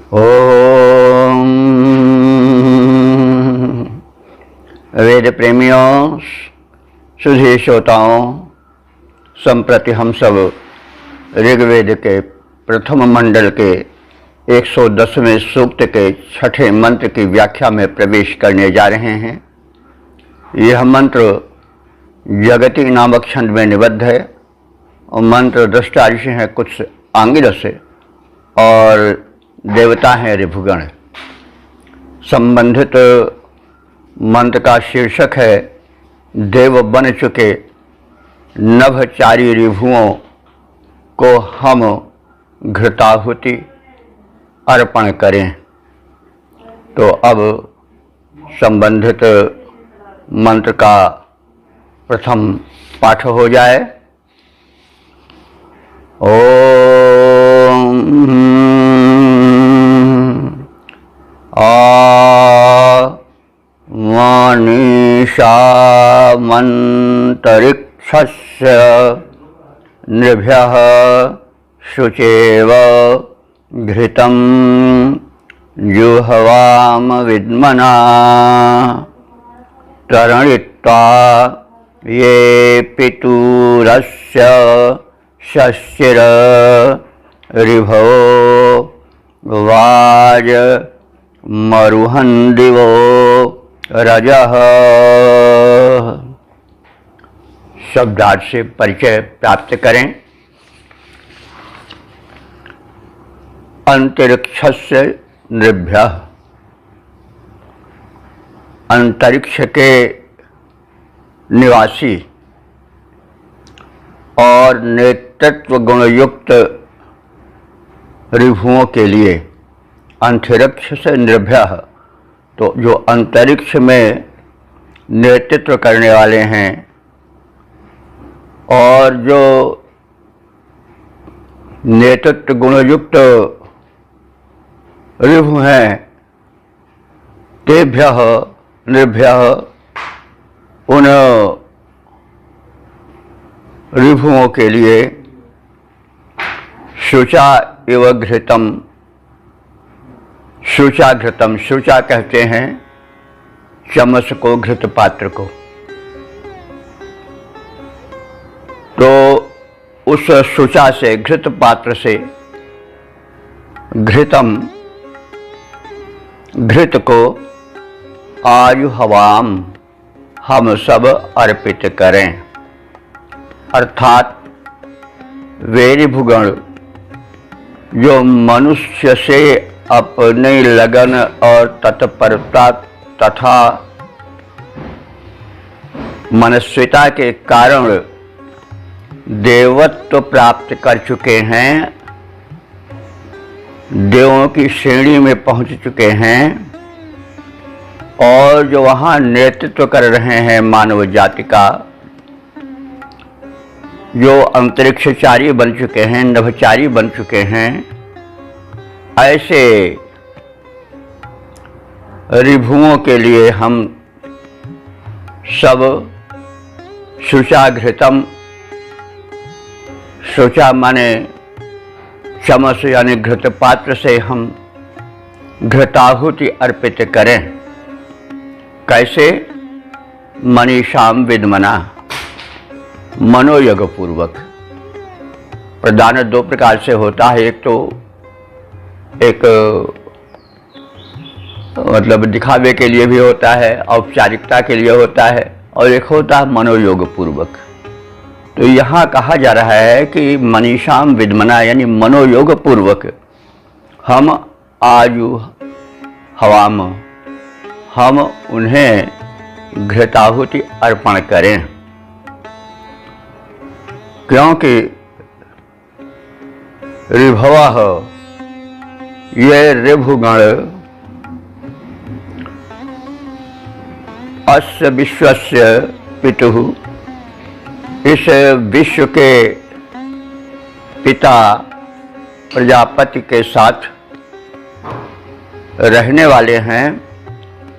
ओम वेद प्रेमियों, सुधी श्रोताओं, संप्रति हम सब ऋग्वेद के प्रथम मंडल के 110वें सूक्त के छठे मंत्र की व्याख्या में प्रवेश करने जा रहे हैं। यह मंत्र जगति नामक छंद में निबद्ध है और मंत्र दृष्टा ऋषि हैं कुछ आंगिरस और देवता हैं ऋभुगण। संबंधित मंत्र का शीर्षक है देव बन चुके नभचारी ऋभुओं को हम घृताहुति अर्पण करें। तो अब संबंधित मंत्र का प्रथम पाठ हो जाए। ओम मनीषामन्तरिक्षस्य नृभ्यः शुचेव घृतं जुह्वाम विद्मना तरणित्वा ये पितुरस्य शशिर ऋभो वाज मरुहन दिवो रजः। शब्दार्थ से परिचय प्राप्त करें। अंतरिक्षस्य नृभ्यः, अंतरिक्ष के निवासी और नेतृत्व गुणयुक्त ऋभुओं के लिए। अंतरिक्ष से नृभ्यः, तो जो अंतरिक्ष में नेतृत्व करने वाले हैं और जो नेतृत्व गुणयुक्त ऋभु हैं, तेभ्यः नृभ्यः, उन ऋभुओं के लिए शुचा इव घृतम, शुचा घृतम, शुचा कहते हैं चमच को, घृत पात्र को। तो उस शुचा से, घृत पात्र से घृतम, घृत को आयु हवाम हम सब अर्पित करें। अर्थात वे ऋभुगण जो मनुष्य से अपनी लगन और तत्परता तथा मनस्विता के कारण देवत्व प्राप्त कर चुके हैं, देवों की श्रेणी में पहुंच चुके हैं और जो वहाँ नेतृत्व कर रहे हैं मानव जाति का, जो अंतरिक्षचारी बन चुके हैं, नभचारी बन चुके हैं, ऐसे ऋभुओं के लिए हम सब शुचा घृतम, शुचा माने चमच यानी घृत पात्र से हम घृताहुति अर्पित करें। कैसे? मनीषाम विद्मना, मनोयोग पूर्वक। प्रदान दो प्रकार से होता है। एक तो एक मतलब दिखावे के लिए भी होता है, औपचारिकता के लिए होता है, और एक होता है मनोयोग पूर्वक। तो यहाँ कहा जा रहा है कि मनीषाम विद्मना यानी मनोयोग पूर्वक हम आयु हवाम, हम उन्हें घृताहुति अर्पण करें। क्योंकि ऋभवः, ये ऋभुगण अस्य विश्वस्य पितुः, इस विश्व के पिता प्रजापति के साथ रहने वाले हैं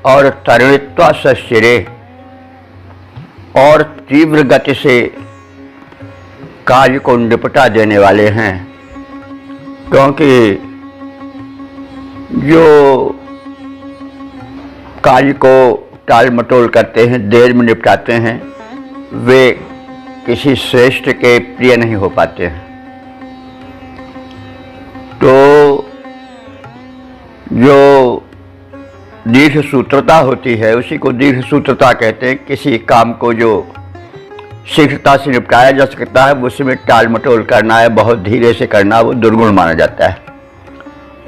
और तरणित्वा शशिरे, और तीव्र गति से कार्य को निपटा देने वाले हैं। क्योंकि जो कार्य को टाल मटोल करते हैं, देर में निपटाते हैं, वे किसी श्रेष्ठ के प्रिय नहीं हो पाते हैं। तो जो दीर्घ सूत्रता होती है उसी को दीर्घ सूत्रता कहते हैं। किसी काम को जो शीघ्रता से निपटाया जा सकता है उसमें टाल मटोल करना है, बहुत धीरे से करना, वो दुर्गुण माना जाता है।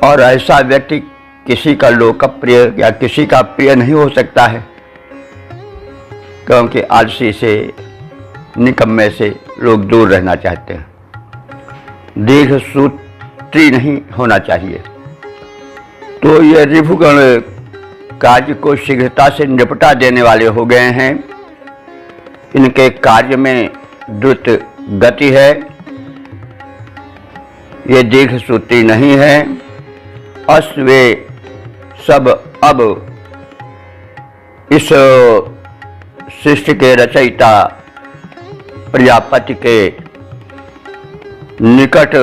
और ऐसा व्यक्ति किसी का लोकप्रिय या किसी का प्रिय नहीं हो सकता है, क्योंकि आलसी से, निकम्मे से लोग दूर रहना चाहते हैं। दीर्घ सूत्री नहीं होना चाहिए। तो ये रिभुगण कार्य को शीघ्रता से निपटा देने वाले हो गए हैं। इनके कार्य में द्रुत गति है, ये दीर्घ सूत्री नहीं है। अस वे सब अब इस सृष्टि के रचयिता प्रजापति के निकट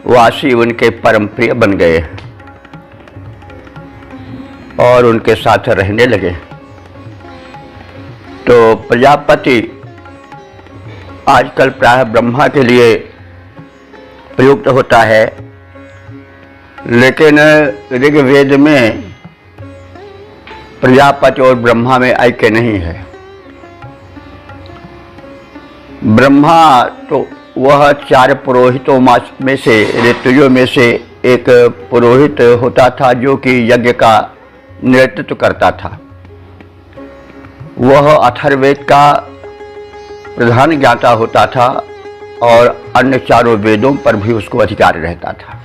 वासी, उनके परम प्रिय बन गए और उनके साथ रहने लगे। तो प्रजापति आजकल प्रायः ब्रह्मा के लिए प्रयुक्त होता है, लेकिन ऋग्वेद में प्रजापति और ब्रह्मा में ऐक्य नहीं है। ब्रह्मा तो वह 4 पुरोहितों में से, ऋतुओं में से एक पुरोहित होता था जो कि यज्ञ का नेतृत्व करता था। वह अथर्ववेद का प्रधान ज्ञाता होता था और अन्य 4 वेदों पर भी उसको अधिकार रहता था।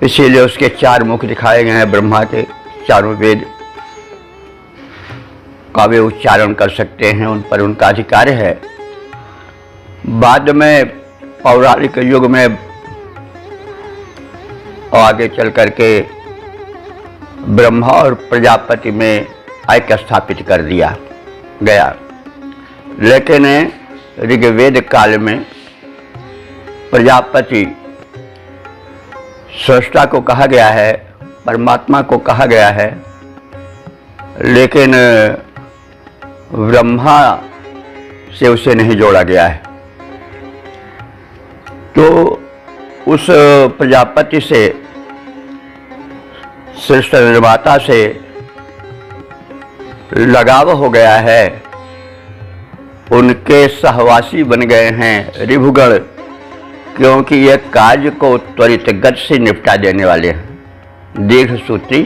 इसीलिए उसके 4 मुख दिखाए गए हैं। ब्रह्मा के 4 वेद का वे उच्चारण कर सकते हैं, उन पर उनका अधिकार है। बाद में पौराणिक युग में आगे चल करके ब्रह्मा और प्रजापति में ऐक्य स्थापित कर दिया गया। लेकिन ऋग्वेद काल में प्रजापति सृष्टा को कहा गया है, परमात्मा को कहा गया है, लेकिन ब्रह्मा से उसे नहीं जोड़ा गया है। तो उस प्रजापति से, सृष्टि निर्माता से लगाव हो गया है, उनके सहवासी बन गए हैं रिभुगण, क्योंकि यह कार्य को त्वरित गति से निपटा देने वाले हैं, दीर्घ सूत्री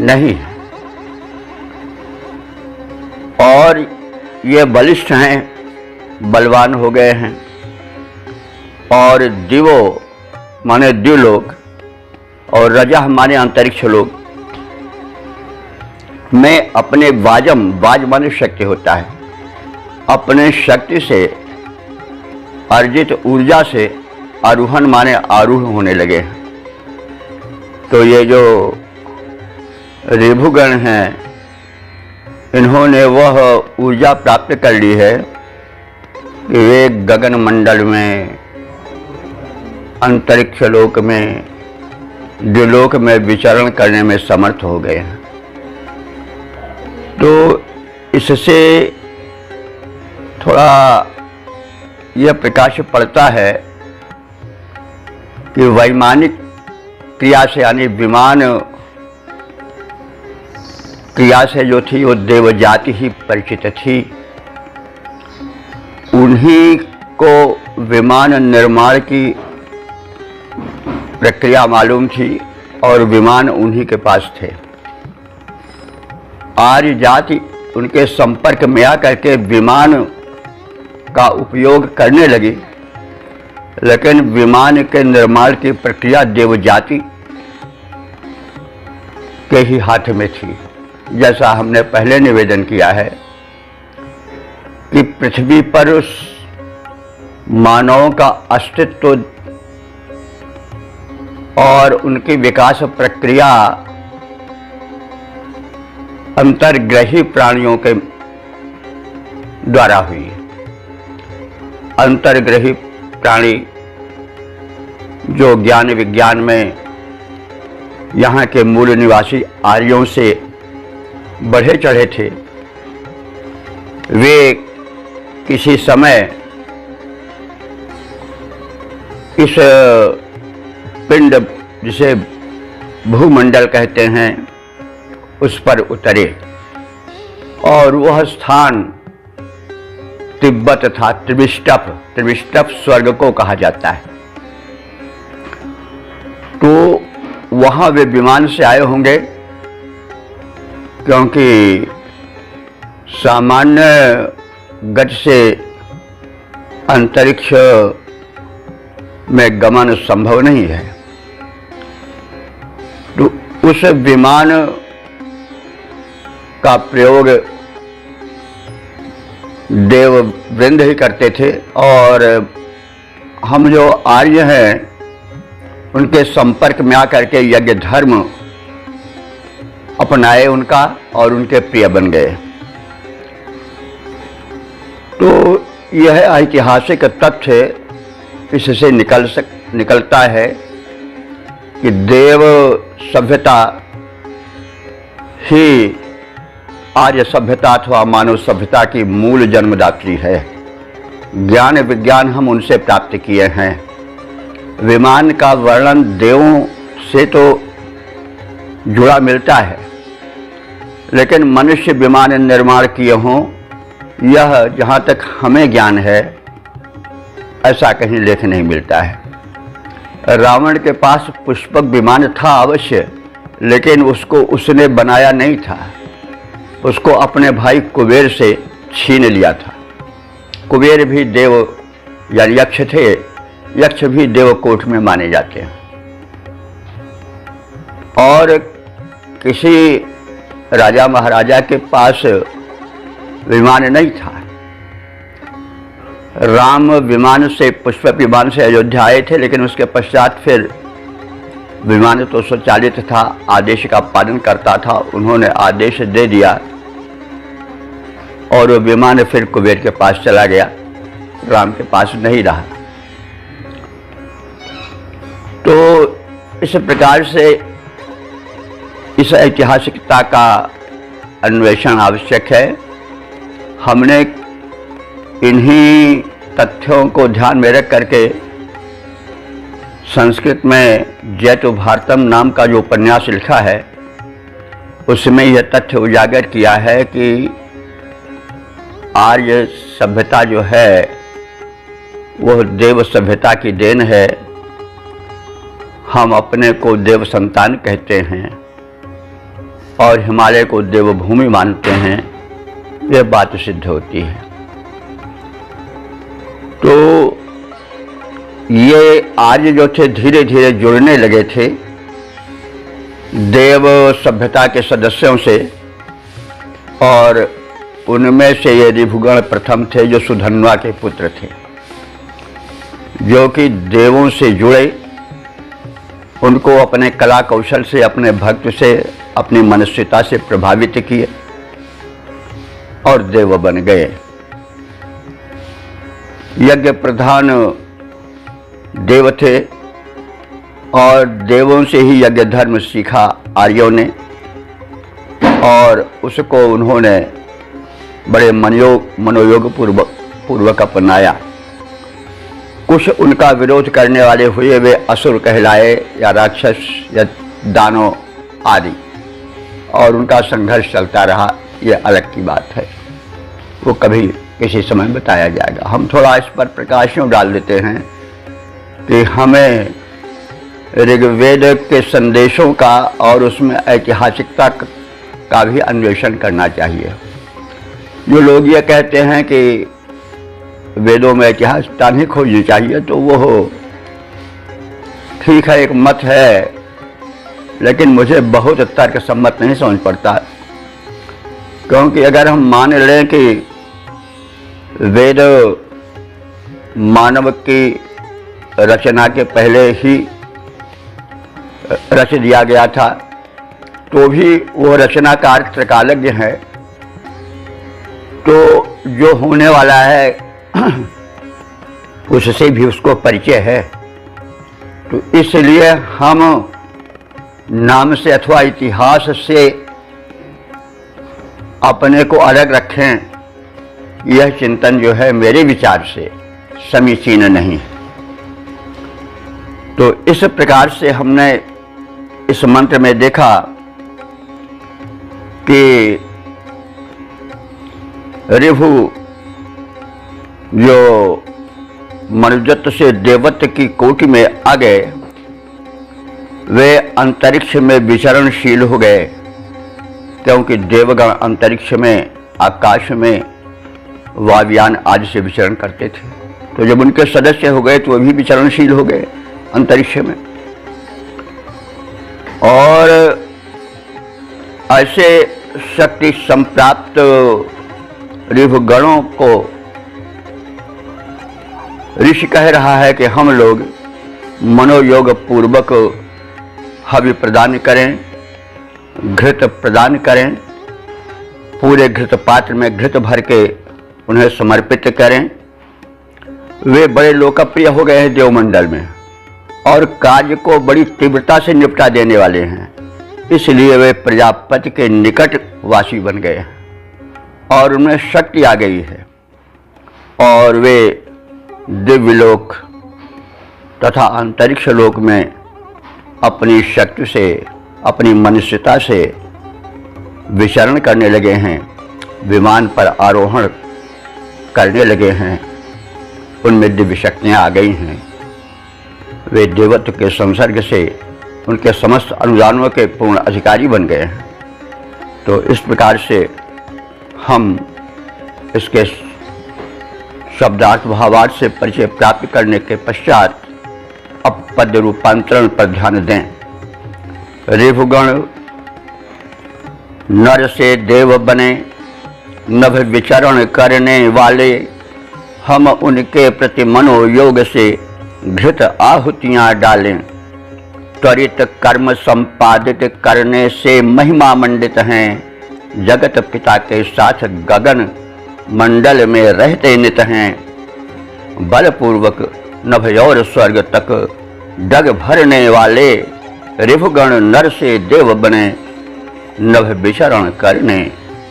नहीं है। और ये बलिष्ठ हैं, बलवान हो गए हैं। और दिवो माने द्युलोक और रजा माने अंतरिक्ष लोक में अपने वाजम, वाज माने शक्ति होता है, अपने शक्ति से अर्जित ऊर्जा से आरोहण माने आरूढ़ होने लगे। तो ये जो रिभुगण हैं, इन्होंने वह ऊर्जा प्राप्त कर ली है कि वे गगन मंडल में, अंतरिक्ष लोक में, द्युलोक में विचरण करने में समर्थ हो गए हैं। तो इससे थोड़ा यह प्रकाश पड़ता है कि वैमानिक क्रिया से, यानी विमान क्रिया से जो थी वो देवजाति ही परिचित थी। उन्हीं को विमान निर्माण की प्रक्रिया मालूम थी और विमान उन्हीं के पास थे। आर्य जाति उनके संपर्क में आकर के विमान का उपयोग करने लगी, लेकिन विमान के निर्माण की प्रक्रिया देवजाति के ही हाथ में थी। जैसा हमने पहले निवेदन किया है कि पृथ्वी पर उस मानवों का अस्तित्व और उनकी विकास प्रक्रिया अंतर्ग्रही प्राणियों के द्वारा हुई। अंतर्ग्रही प्राणी जो ज्ञान विज्ञान में यहाँ के मूल निवासी आर्यों से बढ़े चढ़े थे। वे किसी समय इस पिंड जिसे भूमंडल कहते हैं उस पर उतरे और वह स्थान तिब्बत था। त्रिविष्टप स्वर्ग को कहा जाता है। तो वहां वे विमान से आए होंगे, क्योंकि सामान्य गति से अंतरिक्ष में गमन संभव नहीं है। तो उस विमान का प्रयोग देव वृंद ही करते थे और हम जो आर्य हैं उनके संपर्क में आकर के यज्ञ धर्म अपनाए उनका और उनके प्रिय बन गए। तो यह ऐतिहासिक तथ्य इससे निकलता है कि देव सभ्यता ही आर्य सभ्यता अथवा मानव सभ्यता की मूल जन्मदात्री है। ज्ञान विज्ञान हम उनसे प्राप्त किए हैं। विमान का वर्णन देवों से तो जुड़ा मिलता है, लेकिन मनुष्य विमान निर्माण किए हों, यह जहाँ तक हमें ज्ञान है ऐसा कहीं लेख नहीं मिलता है। रावण के पास पुष्पक विमान था अवश्य, लेकिन उसको उसने बनाया नहीं था, उसको अपने भाई कुबेर से छीन लिया था। कुबेर भी देव या यक्ष थे, यक्ष भी देवकोट में माने जाते हैं। और किसी राजा महाराजा के पास विमान नहीं था। राम विमान से पुष्पक विमान से अयोध्या आए थे, लेकिन उसके पश्चात फिर विमान तो स्वचालित था, आदेश का पालन करता था, उन्होंने आदेश दे दिया और वो विमान फिर कुबेर के पास चला गया, राम के पास नहीं रहा। तो इस प्रकार से इस ऐतिहासिकता का अन्वेषण आवश्यक है। हमने इन्हीं तथ्यों को ध्यान में रख करके संस्कृत में जयतु भारतम नाम का जो उपन्यास लिखा है उसमें यह तथ्य उजागर किया है कि आर्य सभ्यता जो है वह देव सभ्यता की देन है। हम अपने को देव संतान कहते हैं और हिमालय को देवभूमि मानते हैं, यह बात सिद्ध होती है। तो ये आर्य जो थे धीरे धीरे जुड़ने लगे थे देव सभ्यता के सदस्यों से, और उनमें से ये ऋभुगण प्रथम थे जो सुधन्वा के पुत्र थे, जो कि देवों से जुड़े, उनको अपने कला कौशल से, अपने भक्त से, अपनी मनस्विता से प्रभावित किए और देव बन गए। यज्ञ प्रधान देव थे और देवों से ही यज्ञ धर्म सीखा आर्यों ने, और उसको उन्होंने बड़े मनोयोग पूर्वक अपनाया। कुछ उनका विरोध करने वाले हुए, वे असुर कहलाए या राक्षस या दानव आदि, और उनका संघर्ष चलता रहा, ये अलग की बात है, वो कभी किसी समय बताया जाएगा। हम थोड़ा इस पर प्रकाश क्यों डाल देते हैं कि हमें ऋग्वेद के संदेशों का और उसमें ऐतिहासिकता का भी अन्वेषण करना चाहिए। जो लोग ये कहते हैं कि वेदों में ऐतिहासिकता नहीं खोजनी चाहिए, तो वो ठीक है, एक मत है, लेकिन मुझे बहुत तर्क सम्मत नहीं समझ पड़ता। क्योंकि अगर हम मान लें कि वेद मानव की रचना के पहले ही रच दिया गया था, तो भी वो रचनाकार त्रिकालज्ञ है, तो जो होने वाला है उससे भी उसको परिचय है। तो इसलिए हम नाम से अथवा इतिहास से अपने को अलग रखें, यह चिंतन जो है मेरे विचार से समीचीन नहीं है। तो इस प्रकार से हमने इस मंत्र में देखा कि ऋभु जो मनुजत्व से देवत्व की कोटि में आ गए, वे अंतरिक्ष में विचरणशील हो गए, क्योंकि देवगण अंतरिक्ष में, आकाश में वायुयान आदि से विचरण करते थे। तो जब उनके सदस्य हो गए तो वे भी विचरणशील हो गए अंतरिक्ष में। और ऐसे शक्ति संप्राप्त ऋभुगणों को ऋषि कह रहा है कि हम लोग मनोयोग पूर्वक हवि प्रदान करें, घृत प्रदान करें, पूरे घृत पात्र में घृत भर के उन्हें समर्पित करें। वे बड़े लोकप्रिय हो गए हैं देवमंडल में और कार्य को बड़ी तीव्रता से निपटा देने वाले हैं, इसलिए वे प्रजापति के निकट वासी बन गए हैं और उनमें शक्ति आ गई है और वे दिव्यलोक तथा अंतरिक्ष लोक में अपनी शक्ति से, अपनी मनुष्यता से विचरण करने लगे हैं, विमान पर आरोहण करने लगे हैं। उनमें दिव्य शक्तियाँ आ गई हैं। वे देवत्व के संसर्ग से उनके समस्त अनुदानों के पूर्ण अधिकारी बन गए हैं। तो इस प्रकार से हम इसके शब्दार्थ भावार्थ से परिचय प्राप्त करने के पश्चात अब पद रूपांतरण पर ध्यान दें। ऋभुगण नर से देव बने, नभ विचरण करने वाले, हम उनके प्रति मनोयोग से घृत आहुतियाँ डालें। त्वरित कर्म संपादित करने से महिमा मंडित हैं, जगत पिता के साथ गगन मंडल में रहते नित हैं। बलपूर्वक नभ और स्वर्ग तक डग भरने वाले, ऋभुगण नर से देव बने, नभ विचरण करने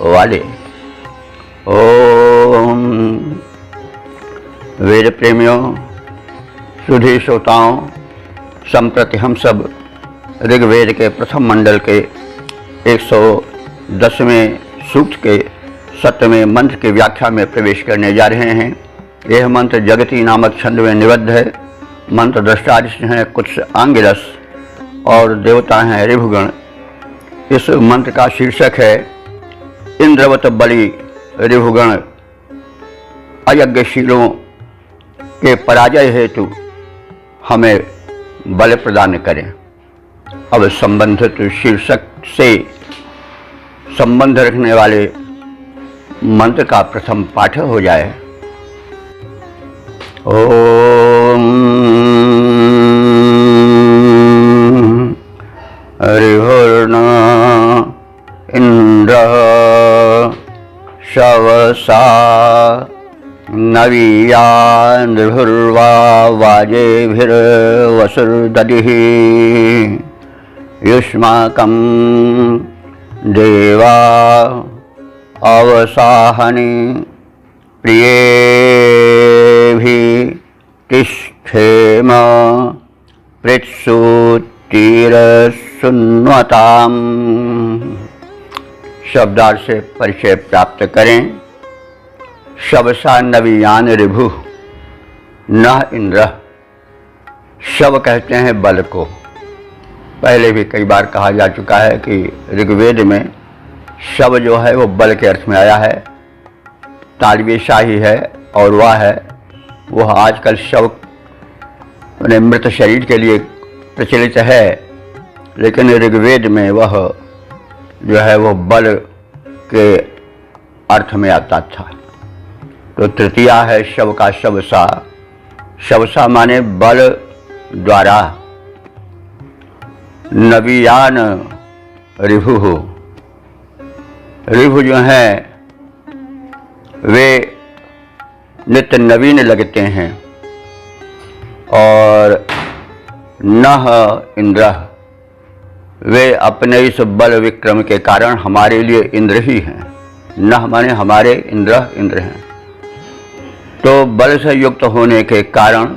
वाले। ओम। वेद प्रेमियों, सुधी श्रोताओं, संप्रति हम सब ऋग्वेद के प्रथम मंडल के 110वें सूक्त के 7वें मंत्र की व्याख्या में प्रवेश करने जा रहे हैं। यह मंत्र जगती नामक छंद में निबद्ध है। मंत्र दृष्टा हैं कुछ आंगिरस और देवता हैं ऋभुगण। इस मंत्र का शीर्षक है इंद्रवत बलि ऋभुगण अयज्ञशीलों के पराजय हेतु हमें बल प्रदान करें। अब संबंधित शीर्षक से संबंध रखने वाले मंत्र का प्रथम पाठ हो जाए। ओम ऋभुर्न इंद्र शवसा नवीयान् ऋभुर्वा वाजेभिर्वसुर्दधिः युष्माकं देवा अवसाहनि प्रियेभिः तिष्ठेम पृत्सुतिरसुन्वताम्। शब्दार्थ से परिचय प्राप्त करें। शवसा नवीयान ऋभु न इंद्र। शव कहते हैं बल को। पहले भी कई बार कहा जा चुका है कि ऋग्वेद में शव जो है वो बल के अर्थ में आया है। तालवी शाही है और वह है वह आजकल शव मृत शरीर के लिए प्रचलित है, लेकिन ऋग्वेद में वह जो है वो बल के अर्थ में आता था। तो तृतीया है शव का शवसा। शवसा माने बल द्वारा। नवीयान ऋभु। ऋभु जो हैं वे नित्य नवीन लगते हैं। और नह इंद्र। वे अपने इस बल विक्रम के कारण हमारे लिए इंद्र ही हैं। न माने हमारे इंद्र हैं। तो बल से युक्त होने के कारण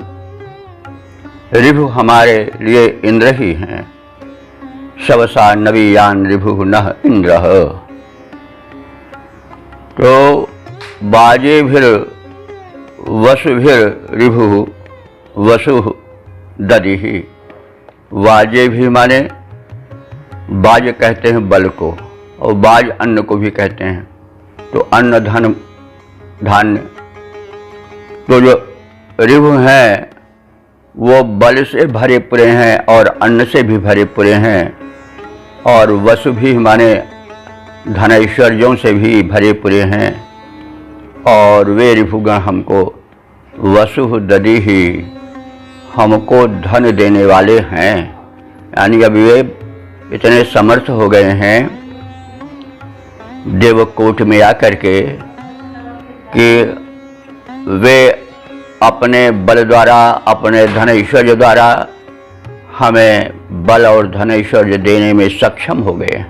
ऋभु हमारे लिए इंद्र ही हैं। शवसा नवीयान ऋभु नः इंद्र। तो बाजेभिर वसुभिर ऋभु वसु दधिः। वाजे भी माने बाज कहते हैं बल को, और बाज अन्न को भी कहते हैं। तो अन्न धन धान्य। तो जो ऋभु हैं वो बल से भरे पूरे हैं और अन्न से भी भरे पूरे हैं, और वसु भी माने धन ऐश्वर्यों से भी भरे पूरे हैं। और वे ऋभुगण हमको वसु दधिः हमको धन देने वाले हैं। यानी अब वे इतने समर्थ हो गए हैं देवकोट में आकर के कि वे अपने बल द्वारा, अपने धन ऐश्वर्य द्वारा हमें बल और धन ऐश्वर्य देने में सक्षम हो गए।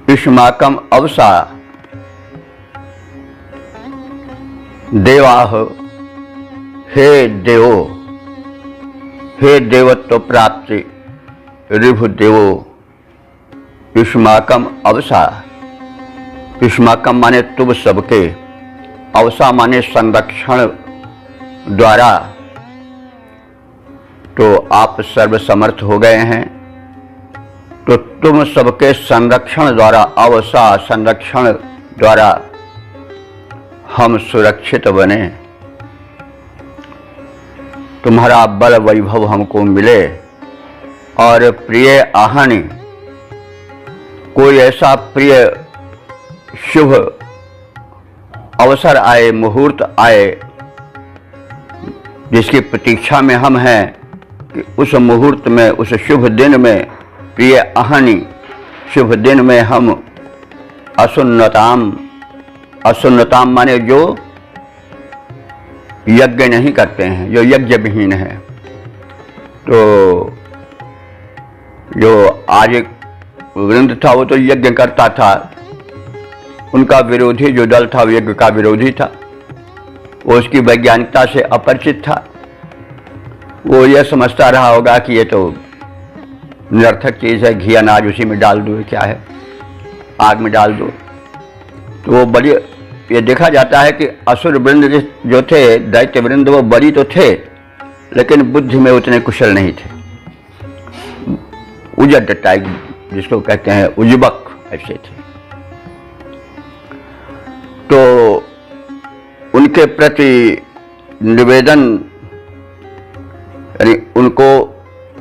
युष्माकं अवसा देवाः। हे देवो, हे देवत्व प्राप्ति ऋभु देवो युष्माकं अवसा। युष्माकं माने तुम सबके, अवसा माने संरक्षण द्वारा। तो आप सर्वसमर्थ हो गए हैं, तो तुम सबके संरक्षण द्वारा, अवसा संरक्षण द्वारा हम सुरक्षित बने। तुम्हारा बल वैभव हमको मिले, और प्रिय आहनि, कोई ऐसा प्रिय शुभ अवसर आए, मुहूर्त आए, जिसकी प्रतीक्षा में हम हैं कि उस मुहूर्त में, उस शुभ दिन में, प्रिय आहनि शुभ दिन में हम असुन्नताम, असुन्नताम माने जो यज्ञ नहीं करते हैं, जो यज्ञ विहीन है। तो जो आज एक वृंद था वो तो यज्ञ करता था, उनका विरोधी जो दल था वो यज्ञ का विरोधी था, वो उसकी वैज्ञानिकता से अपरिचित था। वो यह समझता रहा होगा कि ये तो निरर्थक चीज़ है, घी अनाज उसी में डाल दो, क्या है, आग में डाल दो। तो वो बड़ी, ये देखा जाता है कि असुर वृंद जो थे, दैत्य वृंद, वो बड़ी तो थे लेकिन बुद्धि में उतने कुशल नहीं थे। उजड टाइप जिसको कहते हैं, उजबक ऐसे थे। तो उनके प्रति निवेदन, यानी उनको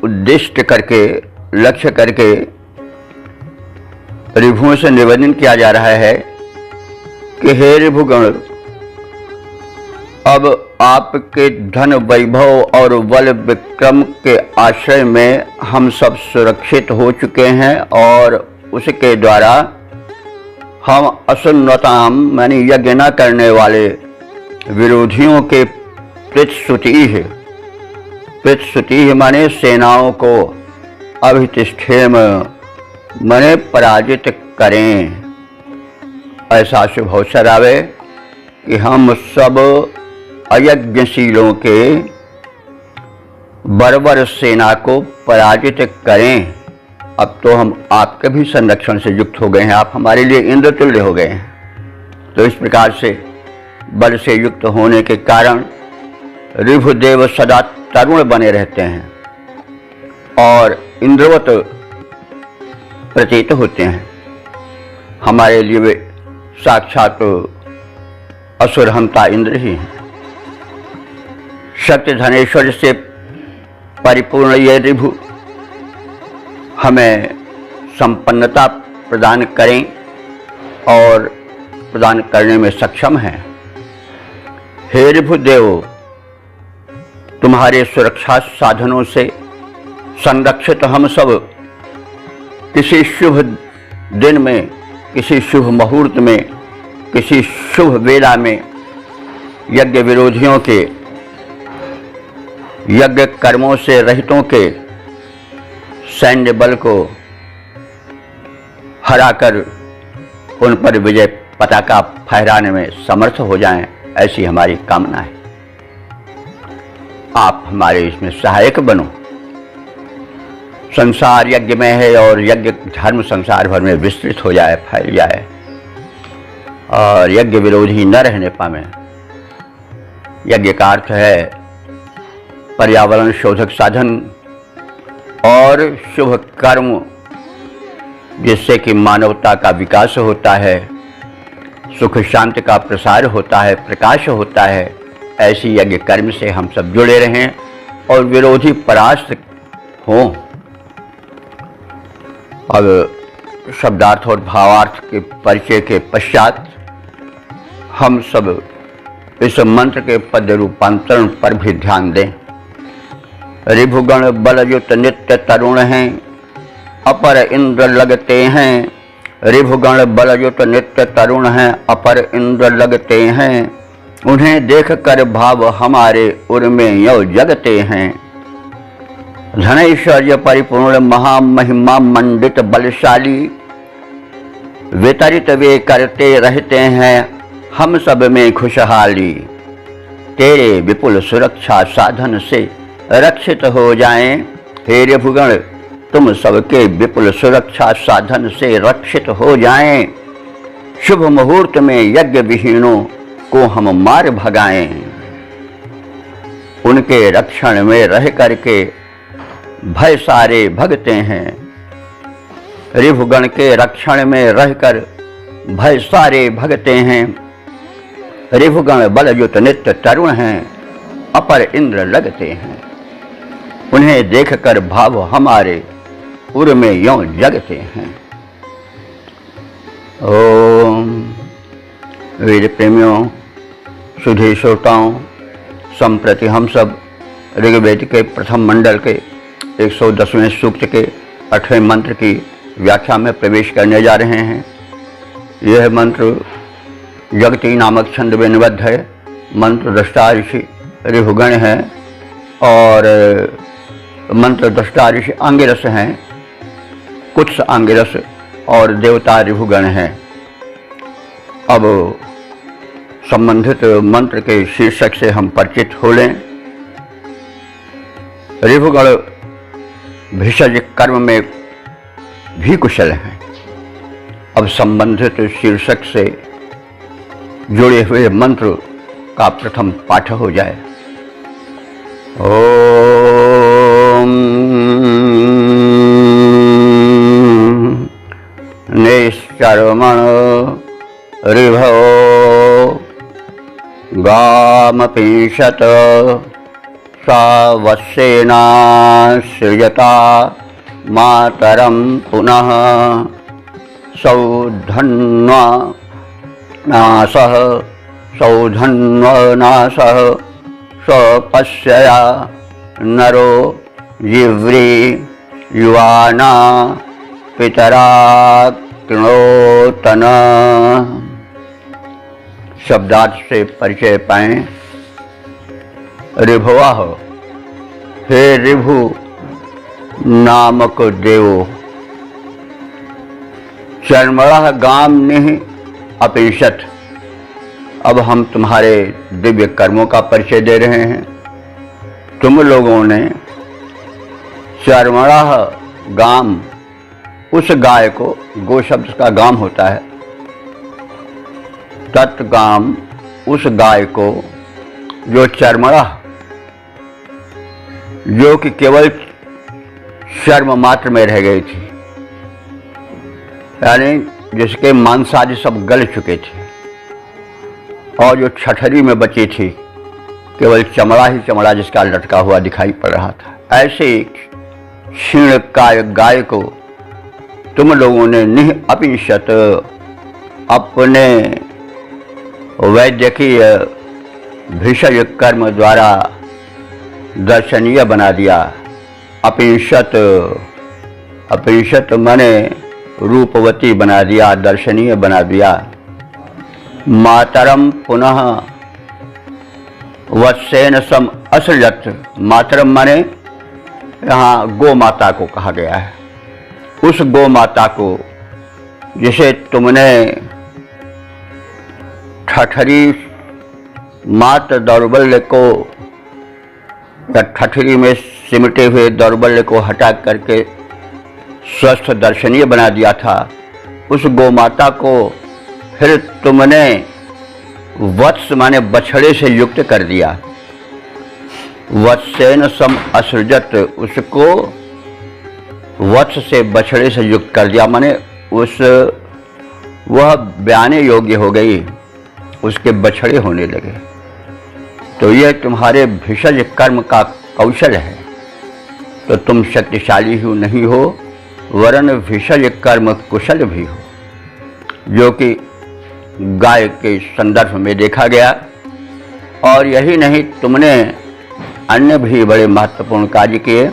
उद्दिष्ट करके, लक्ष्य करके ऋभुओं से निवेदन किया जा रहा है कि हे ऋभुगण, अब आपके धन वैभव और बल विक्रम के आश्रय में हम सब सुरक्षित हो चुके हैं, और उसके द्वारा हम असुन्नताम मानी यज्ञ न करने वाले विरोधियों के प्रीतस्तुति माने सेनाओं को अभितिष्ठेम माने पराजित करें। ऐसा शुभ अवसर आवे कि हम सब अयज्ञशीलों के बर्बर सेना को पराजित करें। अब तो हम आपके भी संरक्षण से युक्त हो गए हैं, आप हमारे लिए इंद्र तुल्य हो गए हैं। तो इस प्रकार से बल से युक्त होने के कारण ऋभुदेव सदा तरुण बने रहते हैं और इंद्रवत प्रतीत होते हैं। हमारे लिए वे साक्षात असुरहंता इंद्र ही हैं। शक्ति धनेश्वर से परिपूर्ण ये ऋभु हमें संपन्नता प्रदान करें और प्रदान करने में सक्षम हैं। हे ऋभुदेव, तुम्हारे सुरक्षा साधनों से संरक्षित हम सब किसी शुभ दिन में, किसी शुभ मुहूर्त में, किसी शुभ वेला में यज्ञ विरोधियों के, यज्ञ कर्मों से रहितों के सैन्य बल को हराकर उन पर विजय पताका फहराने में समर्थ हो जाएं, ऐसी हमारी कामना है। आप हमारे इसमें सहायक बनो। संसार यज्ञ में है और यज्ञ धर्म संसार भर में विस्तृत हो जाए, फैल जाए और यज्ञ विरोधी न रहने पावे। यज्ञ का अर्थ है पर्यावरण शोधक साधन और शुभ कर्म, जिससे कि मानवता का विकास होता है, सुख शांति का प्रसार होता है, प्रकाश होता है। ऐसी यज्ञ कर्म से हम सब जुड़े रहें और विरोधी परास्त हों। अब शब्दार्थ और भावार्थ के परिचय के पश्चात हम सब इस मंत्र के पद रूपांतरण पर भी ध्यान दें। रिभुगण बलयुत नित्य तरुण हैं, अपर इंद्र लगते हैं। रिभुगण बलयुत नित्य तरुण हैं, अपर इंद्र लगते हैं। उन्हें देख कर भाव हमारे उर में यो जगते हैं। धनैश्वर्य परिपूर्ण महामहिमा मंडित बलशाली, वितरित वे करते रहते हैं हम सब में खुशहाली। तेरे विपुल सुरक्षा साधन से रक्षित हो जाएं। हे रिभुगण तुम सबके विपुल सुरक्षा साधन से रक्षित हो जाएं। शुभ मुहूर्त में यज्ञ विहीनों को हम मार भगाएं। उनके रक्षण में रह करके भय सारे भगते हैं। रिभुगण के रक्षण में रहकर भय सारे भगते हैं। रिभुगण बलयुत नित्य तरुण हैं, अपर इंद्र लगते हैं। उन्हें देखकर भाव हमारे उर में यों जगते हैं। ओम वेद प्रेमियों, सुधी श्रोताओं, संप्रति हम सब ऋग्वेद के प्रथम मंडल के 110वें सूक्त के 8वें मंत्र की व्याख्या में प्रवेश करने जा रहे हैं। यह मंत्र जगती नामक छंद में निबद्ध है। मंत्र दृष्टा ऋषि रिभुगण है और मंत्र दृष्टा ऋषि आंगिरस हैं। कुत्स आंगिरस और देवता रिभुगण हैं। अब संबंधित मंत्र के शीर्षक से हम परिचित हो लें। रिभुगण भिषज कर्म में भी कुशल हैं। अब संबंधित शीर्षक से जुड़े हुए मंत्र का प्रथम पाठ हो जाए। ओम निश्चर्मण ऋभो गामपिंशत सावस्येना सृजता मातरं पुनः सौधन्वनासः सौधन्वनासः स्वपश्यया नरो जिव्री युवाना पितरा कृणोतन। शब्दार्थ से परिचय पाएं। ऋभुवः, हे ऋभु नामक देवो, चर्मणः गाम्निः अपिंशत्। अब हम तुम्हारे दिव्य कर्मों का परिचय दे रहे हैं। तुम लोगों ने चर्मणः गाम, उस गाय को, गो शब्द का गाम होता है, तत्गाम उस गाय को जो चर्मणः, जो कि केवल चर्म मात्र में रह गई थी, यानी जिसके मांसादि सब गल चुके थे और जो छठरी में बची थी, केवल चमड़ा ही चमड़ा जिसका लटका हुआ दिखाई पड़ रहा था, ऐसे क्षीणकाय गाय को तुम लोगों ने निह अपिंशत अपने वैद्यकीय भिषज कर्म द्वारा दर्शनीय बना दिया। अपिंशत, अपिंशत माने रूपवती बना दिया, दर्शनीय बना दिया। मातरम पुनः वत्सेन सम असृजत। मातरम माने यहाँ गौ माता को कहा गया है। उस गौ माता को जिसे तुमने ठठरी मात दौर्बल्य को या ठठरी में सिमटे हुए दौर्बल्य को हटा करके स्वस्थ दर्शनीय बना दिया था, उस गौ माता को फिर तुमने वत्स माने बछड़े से युक्त कर दिया। वत्सेन सम असृजत, उसको वत्स से बछड़े से युक्त कर दिया, माने वह ब्याने योग्य हो गई, उसके बछड़े होने लगे। तो यह तुम्हारे भिषज कर्म का कौशल है। तो तुम शक्तिशाली ही नहीं हो, वरन भिषज कर्म कुशल भी हो, जो कि गाय के संदर्भ में देखा गया। और यही नहीं, तुमने अन्य भी बड़े महत्वपूर्ण कार्य किए।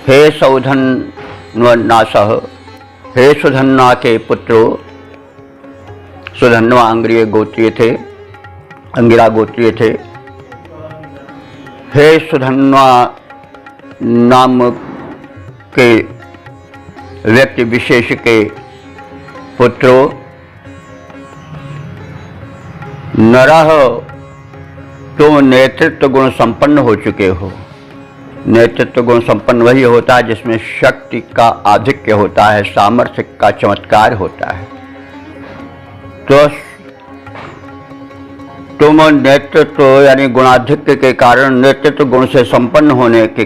हे सौधन्वनासः, हे सुधन्वा के पुत्रो, सुधन्वा अंग्रीय गोत्रीय थे, अंगिरा गोत्रीय थे। हे सुधन्वा नाम के व्यक्ति विशेष के पुत्रो, नरह तुम नेतृत्व गुण संपन्न हो चुके हो। नेतृत्व गुण संपन्न वही होता है जिसमें शक्ति का आधिक्य होता है, सामर्थ्य का चमत्कार होता है। तो तुम नेतृत्व यानी गुणाधिक्य के कारण नेतृत्व गुण से संपन्न होने के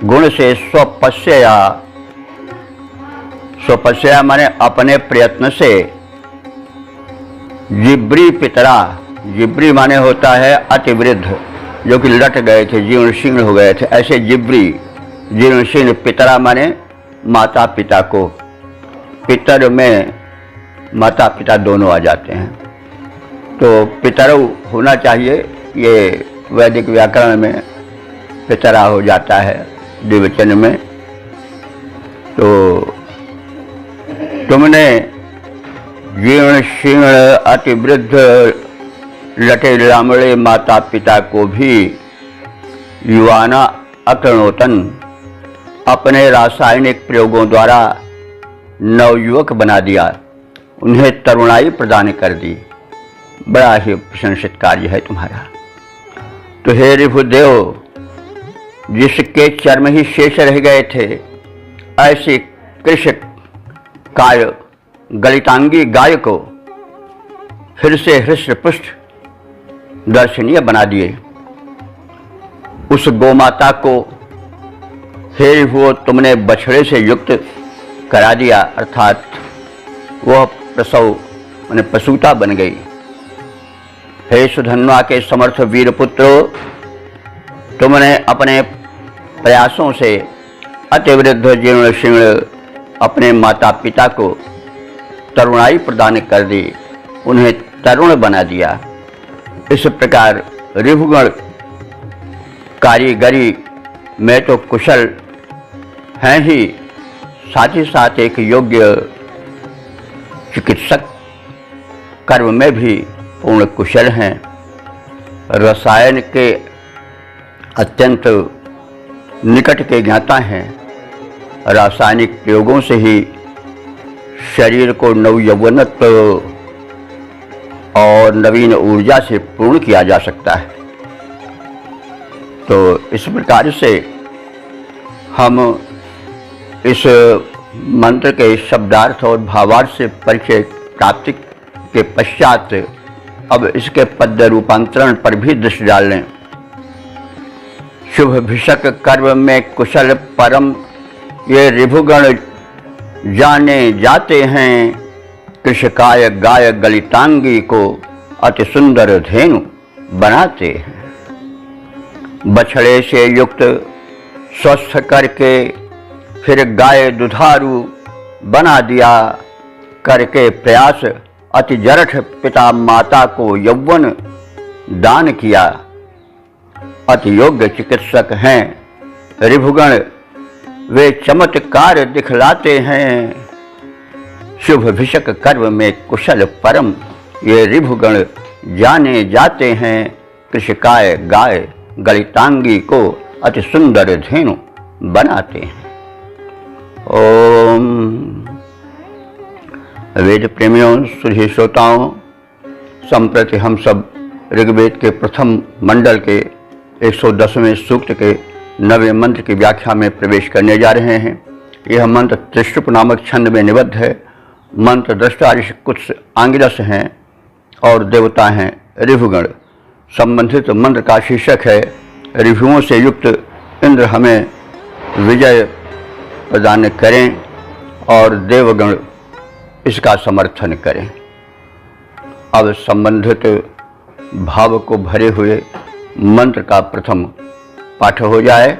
गुण से स्वपस्या माने अपने प्रयत्न से जिब्री पितरा, जिब्री माने होता है अतिवृद्ध, जो कि लट गए थे, जीर्ण शीर्ण हो गए थे, ऐसे जिब्री जीर्ण शीर्ण, पितरा माने माता पिता को, पितर में माता पिता दोनों आ जाते हैं। तो पितरऊ होना चाहिए, ये वैदिक व्याकरण में पितरा हो जाता है द्विवचन में। तो तुमने जीर्ण शीर्ण अतिवृद्ध लटे लामड़े माता पिता को भी युवाना अकर्णोतन अपने रासायनिक प्रयोगों द्वारा नवयुवक बना दिया, उन्हें तरुणाई प्रदान कर दी। बड़ा ही प्रशंसित कार्य है तुम्हारा। तो हे ऋभुदेव, जिसके चर्म ही शेष रह गए थे, ऐसी कृष्ण काय गलितांगी गाय को फिर से हृष्ट पुष्ट दर्शनीय बना दिए। उस गोमाता को हे वो तुमने बछड़े से युक्त करा दिया, अर्थात वह प्रसव माने प्रसूता बन गई। हे सुधन्वा के समर्थ वीर पुत्रो, तुमने अपने प्रयासों से अतिवृद्ध जीर्ण शीर्ण अपने माता पिता को तरुणाई प्रदान कर दी, उन्हें तरुण बना दिया। इस प्रकार ऋभुगण कारीगरी में तो कुशल हैं ही, साथ ही साथ एक योग्य चिकित्सक कर्म में भी पूर्ण कुशल हैं। रसायन के अत्यंत निकट के ज्ञाता हैं। रासायनिक प्रयोगों से ही शरीर को नवयौवनत्व और नवीन ऊर्जा से पूर्ण किया जा सकता है। तो इस प्रकार से हम इस मंत्र के शब्दार्थ और भावार्थ से परिचय प्राप्ति के पश्चात अब इसके पद्य रूपांतरण पर भी दृष्टि डाल लें। शुभ भिषक कर्म में कुशल परम ये ऋभुगण जाने जाते हैं, कृषकाय गाय गलितांगी को अति सुंदर धेनु बनाते हैं। बछड़े से युक्त स्वस्थ करके फिर गाय दुधारू बना दिया, करके प्रयास अति जरठ पिता माता को यौवन दान किया। अति योग्य चिकित्सक हैं ऋभुगण, वे चमत्कार दिखलाते हैं। शुभ भिषक कर्म में कुशल परम ये ऋभुगण जाने जाते हैं, कृषकाय गाय गलितांगी को अति सुंदर धेनु बनाते हैं। ओम। वेद प्रेमियों, सुधी श्रोताओं, संप्रति हम सब ऋग्वेद के प्रथम मंडल के 110वें सूक्त के 9वें मंत्र की व्याख्या में प्रवेश करने जा रहे हैं। यह मंत्र त्रिशुप नामक छंद में निबद्ध है। मंत्र दृष्टा ऋषि कुछ आंगिरस हैं और देवता हैं ऋभुगण। संबंधित मंत्र का शीर्षक है ऋभुओं से युक्त इंद्र हमें विजय प्रदान करें और देवगण इसका समर्थन करें। अब संबंधित भाव को भरे हुए मंत्र का प्रथम पाठ हो जाए।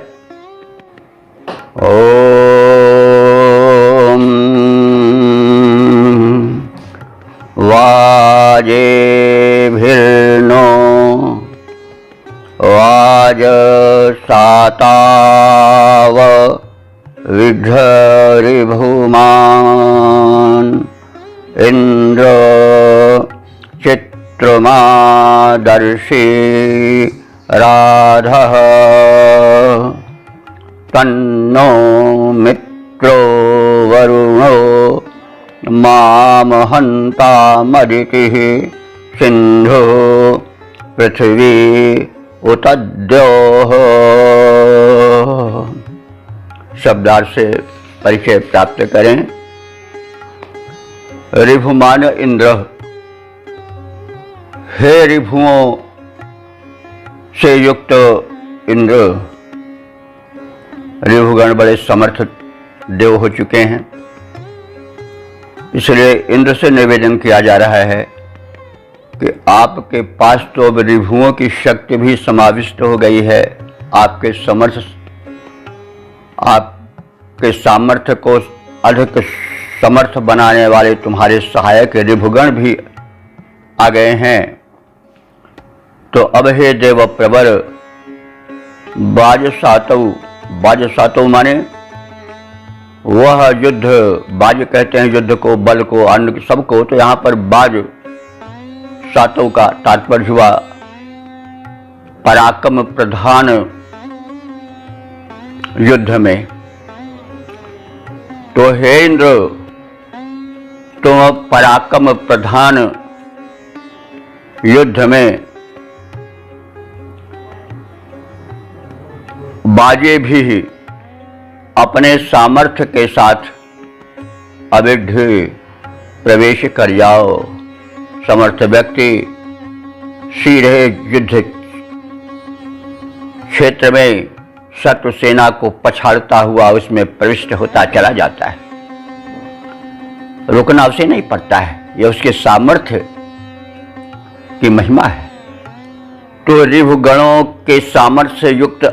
ओम वाजेभिर्नो वाजसाताव विद्धरिभुमान् इंद्र चित्रमादर्शि राधः तन्नो मित्रो वरुणो मामहन्तामदितिः सिन्धु पृथिवी उतद्योः। शब्दार्थ से परिचय प्राप्त करें। ऋभुमान इंद्र, हे ऋभुओं से युक्त इंद्र। ऋभुगण बड़े समर्थ देव हो चुके हैं, इसलिए इंद्र से निवेदन किया जा रहा है कि आपके पास तो अब ऋभुओं की शक्ति भी समाविष्ट हो गई है। आपके सामर्थ्य को अधिक समर्थ बनाने वाले तुम्हारे सहायक ऋभुगण भी आ गए हैं। तो अब हे देव प्रवर बाजसातौ माने वह युद्ध, बाज कहते हैं युद्ध को, बल को, अन्न सबको। तो यहाँ पर बाज सातों का तात्पर्य हुआ पराक्रम प्रधान युद्ध में। तो हे इंद्र, तुम पराक्रम प्रधान युद्ध में बाजे भी अपने सामर्थ्य के साथ अविद्ध प्रवेश कर जाओ। समर्थ व्यक्ति सीधे युद्ध क्षेत्र में शत्रु सेना को पछाड़ता हुआ उसमें प्रविष्ट होता चला जाता है। रुकना उसे नहीं पड़ता है, यह उसके सामर्थ्य की महिमा है। तो ऋभुगणों के सामर्थ्य से युक्त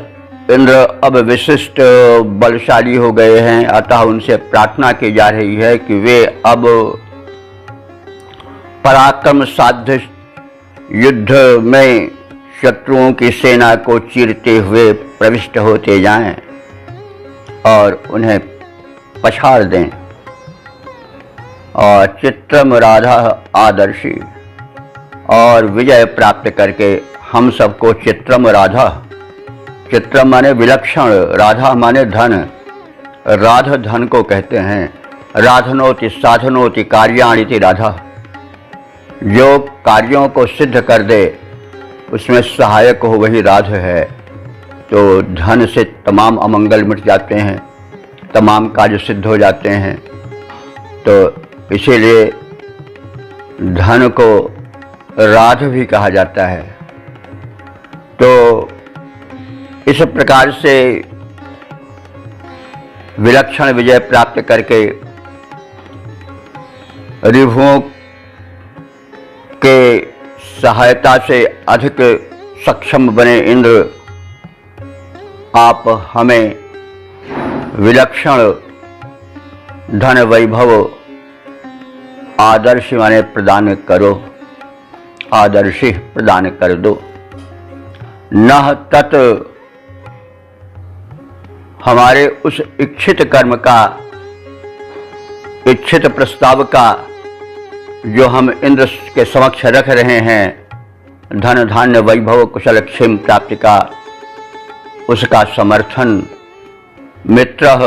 इंद्र अब विशिष्ट बलशाली हो गए हैं। अतः उनसे प्रार्थना की जा रही है कि वे अब पराक्रम साध्य युद्ध में शत्रुओं की सेना को चीरते हुए प्रविष्ट होते जाएं और उन्हें पछाड़ दें। और चित्रम राधा आदर्शी, और विजय प्राप्त करके हम सबको चित्रम राधा, चित्रम माने विलक्षण, राधा माने धन, राध धन को कहते हैं। राधनोति साधनोति कार्याणि राधा, जो कार्यों को सिद्ध कर दे उसमें सहायक हो वही राध है। तो धन से तमाम अमंगल मिट जाते हैं, तमाम कार्य सिद्ध हो जाते हैं। तो इसीलिए धन को राध भी कहा जाता है। तो इस प्रकार से विलक्षण विजय प्राप्त करके ऋभुओं के सहायता से अधिक सक्षम बने इंद्र, आप हमें विलक्षण धन वैभव आदर्श माने प्रदान करो, आदर्शी प्रदान कर दो। न तत्, हमारे उस इच्छित कर्म का, इच्छित प्रस्ताव का जो हम इंद्र के समक्ष रख रहे हैं, धन धान्य वैभव कुशल क्षेम प्राप्ति का, उसका समर्थन। मित्रः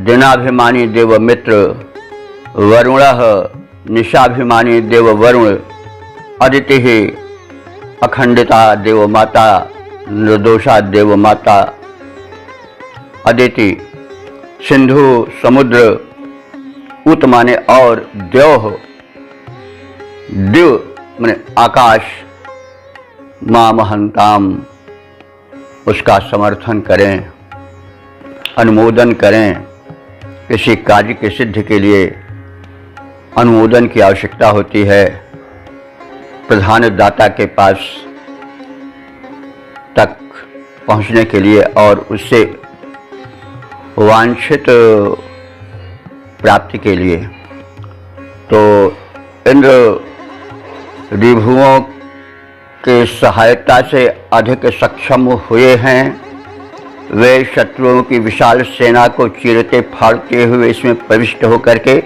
दिनाभिमानी देव मित्र, वरुणः निशाभिमानी देव वरुण, अदितिः अखंडिता देव माता, निर्दोषा देव माता अदिति। सिंधु समुद्र, उत माने और, द्यौः दिव माने आकाश, मां महंताम उसका समर्थन करें, अनुमोदन करें। किसी कार्य की सिद्धि के लिए अनुमोदन की आवश्यकता होती है। प्रधान दाता के पास तक पहुंचने के लिए और उससे वांछित प्राप्ति के लिए। तो इंद्र रिभुओं के सहायता से अधिक सक्षम हुए हैं। वे शत्रुओं की विशाल सेना को चीरते फाड़ते हुए इसमें प्रविष्ट होकर के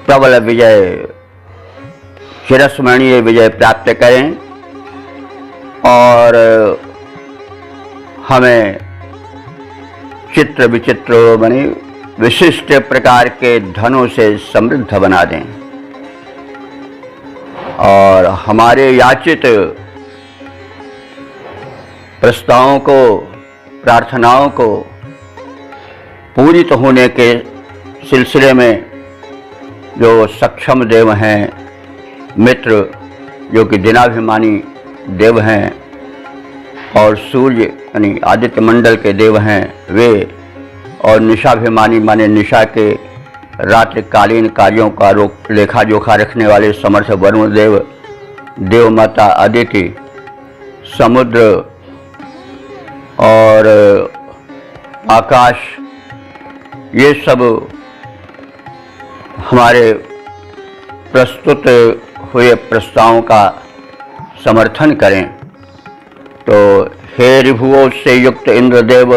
प्रबल विजय, चिरस्मरणीय विजय प्राप्त करें और हमें चित्र विचित्र बने विशिष्ट प्रकार के धनों से समृद्ध बना दें और हमारे याचित प्रस्तावों को, प्रार्थनाओं को पूरित होने के सिलसिले में जो सक्षम देव हैं, मित्र जो कि दिनाभिमानी देव हैं और सूर्य यानी आदित्य मंडल के देव हैं वे, और निशाभिमानी माने निशा के रात्रिकालीन कार्यों का लेखा जोखा रखने वाले समर्थ वरुण देव, देव माता अदिति, समुद्र और आकाश, ये सब हमारे प्रस्तुत हुए प्रस्तावों का समर्थन करें। तो हे रिभुओं से युक्त इंद्रदेव,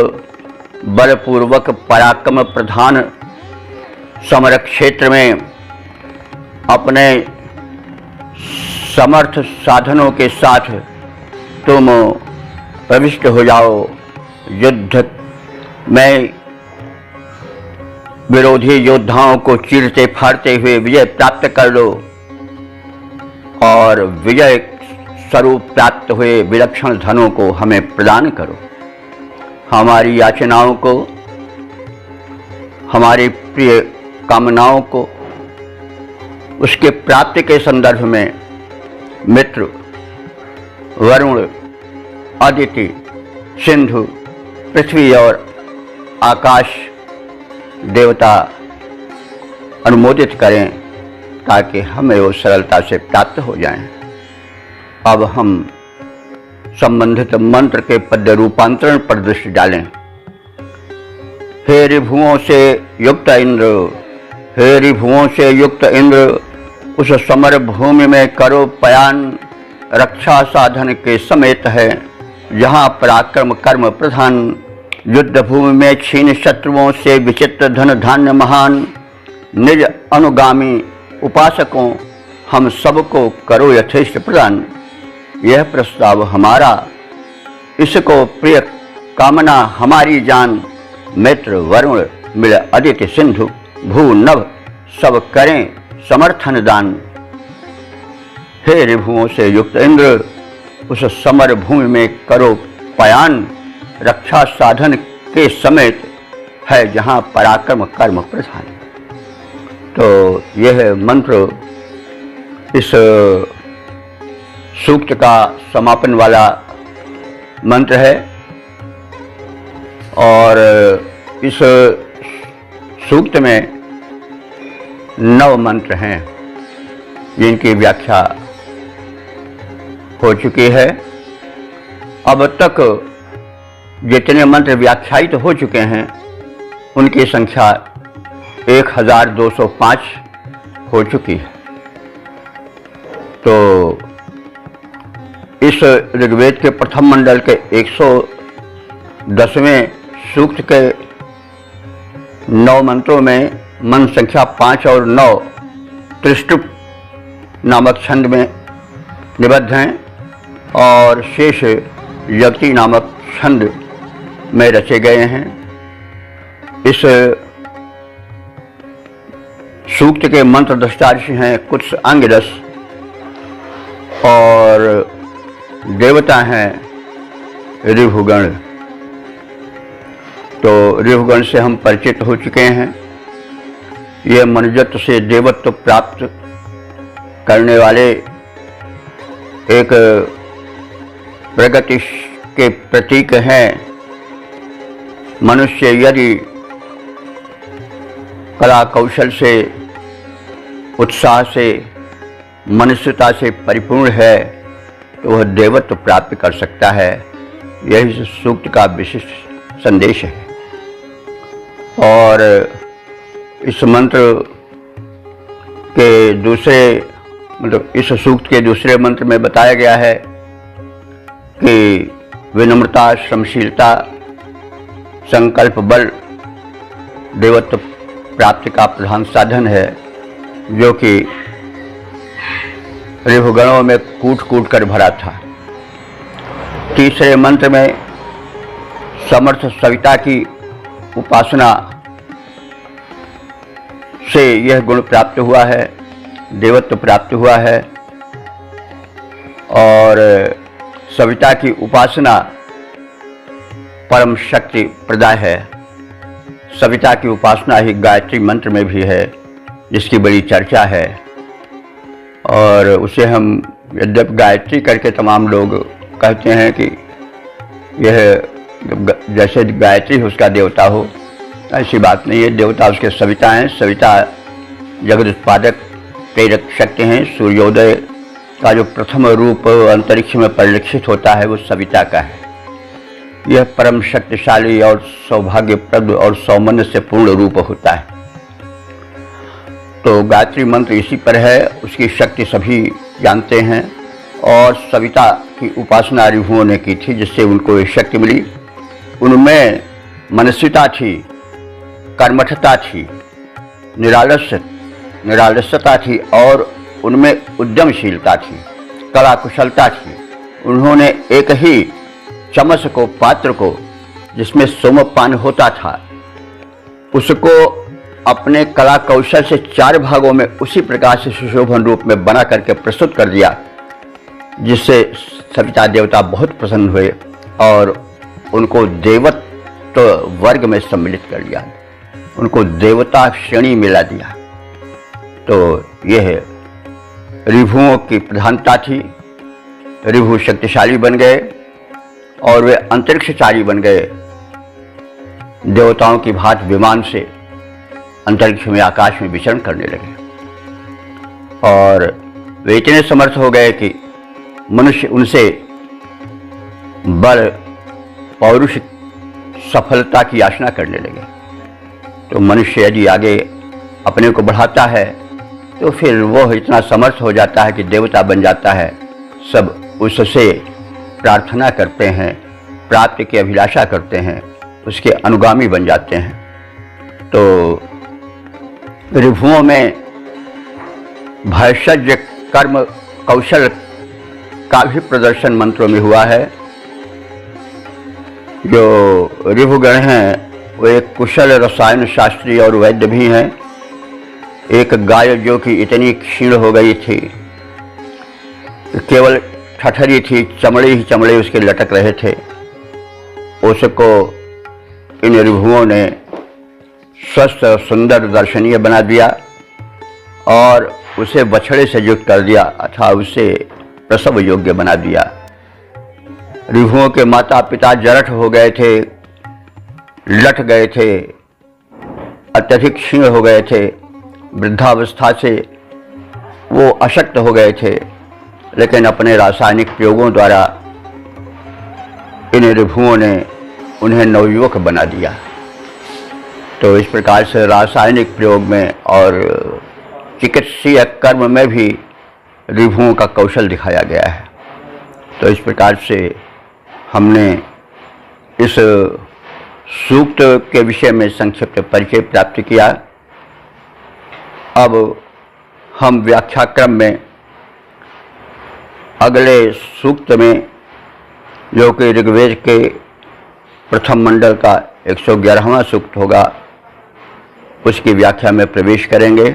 बलपूर्वक पराक्रम प्रधान समर क्षेत्र में अपने समर्थ साधनों के साथ तुम प्रविष्ट हो जाओ। युद्ध में विरोधी योद्धाओं को चीरते फाड़ते हुए विजय प्राप्त कर लो और विजय स्वरूप प्राप्त हुए विलक्षण धनों को हमें प्रदान करो। हमारी याचनाओं को, हमारी प्रिय कामनाओं को, उसके प्राप्ति के संदर्भ में मित्र, वरुण, अदिति, सिंधु, पृथ्वी और आकाश देवता अनुमोदित करें ताकि हमें वो सरलता से प्राप्त हो जाएं। अब हम संबंधित मंत्र के पद्य रूपांतरण पर दृष्टि डालें। हे रिभुओं से युक्त इंद्र, हे रिभुओं से युक्त इंद्र, उस समर भूमि में करो पयान, रक्षा साधन के समेत है, जहाँ पराक्रम कर्म प्रधान। युद्ध भूमि में छीन शत्रुओं से विचित्र धन धान्य महान, निज अनुगामी उपासकों हम सबको करो यथेष्ट प्रदान। यह प्रस्ताव हमारा, इसको प्रिय कामना हमारी जान। मित्र वरुण मिल अदिति सिंधु, भू नभ सब करें समर्थन दान। हे रिभुओं से युक्त इंद्र, उस समर भूमि में करो पयान, रक्षा साधन के समेत है, जहाँ पराक्रम कर्म प्रधान। तो यह मंत्र इस सूक्त का समापन वाला मंत्र है और इस सूक्त में 9 मंत्र हैं जिनकी व्याख्या हो चुकी है। अब तक जितने मंत्र व्याख्यायित हो चुके हैं उनकी संख्या 1205 हो चुकी है। तो इस ऋग्वेद के प्रथम मंडल के 110वें सूक्त के 9 मंत्रों में मंत्र संख्या 5 और 9 त्रिष्टुप नामक छंद में निबद्ध हैं और शेष जगती नामक छंद में रचे गए हैं। इस सूक्त के मंत्र दष्टादशी हैं कुछ अंग रस और देवता हैं ऋभुगण। तो ऋभुगण से हम परिचित हो चुके हैं। ये मनुजत्व से देवत्व प्राप्त करने वाले एक प्रगति के प्रतीक हैं। मनुष्य यदि कला कौशल से, उत्साह से, मनुष्यता से परिपूर्ण है तो वह देवत्व प्राप्त कर सकता है। यही इस सूक्त का विशिष्ट संदेश है। और इस मंत्र के दूसरे इस सूक्त के दूसरे मंत्र में बताया गया है कि विनम्रता, श्रमशीलता, संकल्प बल देवत्व प्राप्ति का प्रधान साधन है, जो कि ऋभुगणों में कूट कूट कर भरा था। तीसरे मंत्र में समर्थ सविता की उपासना से यह गुण प्राप्त हुआ है, देवत्व प्राप्त हुआ है। और सविता की उपासना परम शक्ति प्रदाय है। सविता की उपासना ही गायत्री मंत्र में भी है, जिसकी बड़ी चर्चा है। और उसे हम यद्यपि गायत्री करके तमाम लोग कहते हैं कि यह जैसे गायत्री उसका देवता हो, ऐसी बात नहीं है। देवता उसके सविता हैं। सविता जगत उत्पादक प्रेरक शक्ति हैं। सूर्योदय का जो प्रथम रूप अंतरिक्ष में परिलक्षित होता है वो सविता का है। यह परम शक्तिशाली और सौभाग्यप्रद और सौमन्य से पूर्ण रूप होता है। तो गायत्री मंत्र इसी पर है, उसकी शक्ति सभी जानते हैं। और सविता की उपासना ऋभुओं ने की थी, जिससे उनको ये शक्ति मिली। उनमें मनस्विता थी, कर्मठता थी, निरालस्यता थी और उनमें उद्यमशीलता थी, कला कुशलता थी। उन्होंने एक ही चमच को, पात्र को, जिसमें सोमपान होता था, उसको अपने कला कौशल से 4 भागों में उसी प्रकार से सुशोभन रूप में बना करके प्रस्तुत कर दिया, जिससे सविता देवता बहुत प्रसन्न हुए और उनको देवत्व वर्ग में सम्मिलित कर लिया, उनको देवता श्रेणी मिला दिया। तो यह ऋभुओं की प्रधानता थी। ऋभु शक्तिशाली बन गए और वे अंतरिक्षचारी बन गए। देवताओं की भांति विमान से अंतरिक्ष में, आकाश में विचरण करने लगे और वे इतने समर्थ हो गए कि मनुष्य उनसे बल, पौरुष, सफलता की याचना करने लगे। तो मनुष्य यदि आगे अपने को बढ़ाता है तो फिर वो इतना समर्थ हो जाता है कि देवता बन जाता है। सब उससे प्रार्थना करते हैं, प्राप्ति की अभिलाषा करते हैं, उसके अनुगामी बन जाते हैं। तो ऋभुओं में भैषज कर्म कौशल का भी प्रदर्शन मंत्रों में हुआ है। जो ऋभुगण हैं वो एक कुशल रसायन शास्त्री और वैद्य भी हैं। एक गाय जो कि इतनी क्षीण हो गई थी, केवल ठठरी थी, चमड़े ही चमड़े उसके लटक रहे थे, उसको इन ऋभुओं ने स्वस्थ, सुंदर, दर्शनीय बना दिया और उसे बछड़े से युक्त कर दिया अथवा उसे प्रसव योग्य बना दिया। ऋभुओं के माता पिता जरठ हो गए थे, लट गए थे, अत्यधिक क्षीण हो गए थे, वृद्धावस्था से वो अशक्त हो गए थे, लेकिन अपने रासायनिक प्रयोगों द्वारा इन ऋभुओं ने उन्हें नवयुवक बना दिया। तो इस प्रकार से रासायनिक प्रयोग में और चिकित्सीय कर्म में भी ऋभुओं का कौशल दिखाया गया है। तो इस प्रकार से हमने इस सूक्त के विषय में संक्षिप्त परिचय प्राप्त किया। अब हम व्याख्याक्रम में अगले सूक्त में, जो कि ऋग्वेद के प्रथम मंडल का 111वां सूक्त होगा, उसकी व्याख्या में प्रवेश करेंगे।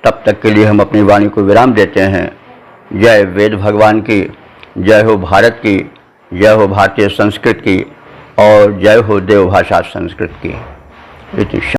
तब तक के लिए हम अपनी वाणी को विराम देते हैं। जय वेद भगवान की, जय हो भारत की, जय हो भारतीय संस्कृत की, और जय हो देवभाषा संस्कृत की।